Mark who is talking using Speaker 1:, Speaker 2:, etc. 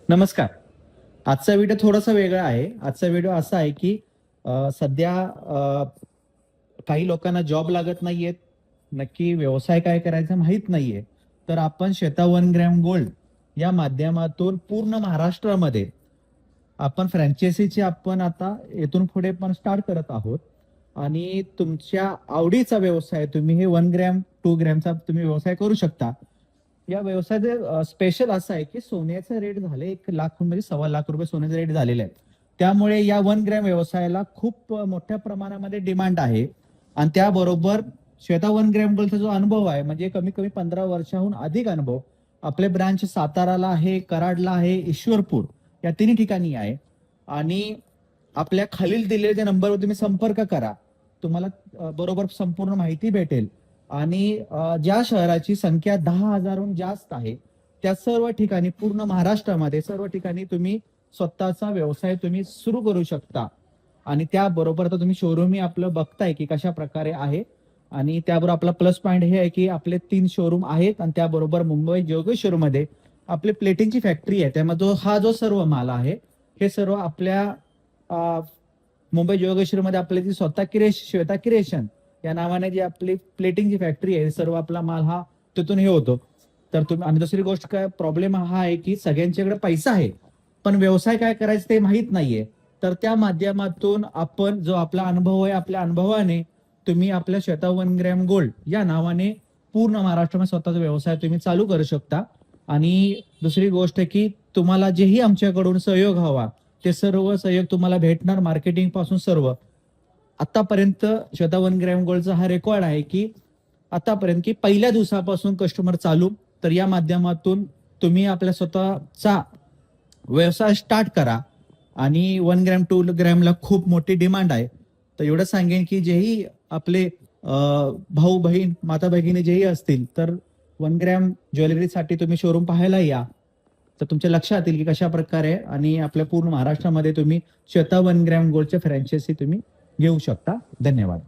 Speaker 1: नमस्कार. आजचा व्हिडिओ थोडासा वेगळा आहे. आजचा व्हिडिओ असा आहे की सध्या काही लोकांना जॉब लागत नाहीयेत. नक्की व्यवसाय काय करायचा माहीत नाहीये. तर आपण श्वेता 1 ग्रॅम गोल्ड या माध्यमातून पूर्ण महाराष्ट्रामध्ये आपण फ्रँचायझीची आपण आता इथून पुढे पण स्टार्ट करत आहोत. आणि तुमच्या आवडीचा व्यवसाय तुम्ही हे 1 ग्रॅम, 2 ग्रॅमचा तुम्ही व्यवसाय करू शकता. या व्यवसायाचे स्पेशल असं आहे की सोन्याचे रेट झाले 1 लाख म्हणजे ₹1.25 लाख सोन्याचे रेट झालेले आहेत. त्यामुळे या 1 ग्रॅम व्यवसायाला खूप मोठ्या प्रमाणामध्ये डिमांड आहे. आणि त्याबरोबर श्वेता 1 ग्रॅम गोल्डचा जो अनुभव आहे म्हणजे कमी कमी 15 वर्षाहून अधिक अनुभव आपले ब्रांच साताराला आहे, कराडला आहे, ईश्वरपूर या तिन्ही ठिकाणी आहे. आणि आपल्या खालील दिलेल्या नंबरवर तुम्ही संपर्क करा. तुम्हाला बरोबर संपूर्ण माहिती भेटेल. आणि ज्या शहराची संख्या 10,000हून जास्त आहे त्या सर्व ठिकाणी पूर्ण महाराष्ट्रामध्ये सर्व ठिकाणी तुम्ही स्वतःचा व्यवसाय तुम्ही सुरू करू शकता. आणि त्याबरोबर तर तुम्ही शोरूमही आपलं बघताय की कशा प्रकारे आहे. आणि त्याबरोबर आपला प्लस पॉईंट हे आहे की आपले 3 शोरूम आहेत आणि त्याबरोबर मुंबई जोगेश्वरमध्ये आपली प्लेटिंगची फॅक्टरी आहे. त्यामध्ये हा जो सर्व माल आहे हे सर्व आपल्या मुंबई जोगेश्वरमध्ये आपली ती स्वतः श्वेता क्रिएशन या नावाने जी आपली प्लेटिंगची फॅक्टरी आहे सर्व आपला माल हा तिथून हे होतो. तर तुम्ही आणि दुसरी गोष्ट काय प्रॉब्लेम हा आहे की सगळ्यांच्याकडे पैसा आहे पण व्यवसाय काय करायचं ते माहित नाहीये. तर त्या माध्यमातून आपण जो आपला अनुभव आहे आपल्या अनुभवाने तुम्ही आपल्या श्वेता 1 ग्रॅम गोल्ड या नावाने पूर्ण महाराष्ट्रामध्ये स्वतःचा व्यवसाय तुम्ही चालू करू शकता. आणि दुसरी गोष्ट की तुम्हाला जेही आमच्याकडून सहयोग हवा ते सर्व सहयोग तुम्हाला भेटणार मार्केटिंग पासून सर्व. आतापर्यंत श्वेता 1 ग्रॅम गोल्डचा हा रेकॉर्ड आहे की आतापर्यंत की पहिल्या दिवसापासून कस्टमर चालू. तर या माध्यमातून तुम्ही आपल्या स्वतःचा व्यवसाय स्टार्ट करा. आणि 1 ग्रॅम 2 ग्रॅमला खूप मोठी डिमांड आहे. तर एवढं सांगेन की जेही आपले भाऊ बहीण माता भगिनी जेही असतील तर 1 ग्रॅम ज्वेलरीसाठी तुम्ही शोरूम पाहायला या. तर तुमच्या लक्षात येईल की कशा प्रकारे आणि आपल्या पूर्ण महाराष्ट्रामध्ये तुम्ही श्वेता 1 ग्रॅम गोल्डच्या फ्रँचायझी तुम्ही घेऊ शकता. धन्यवाद.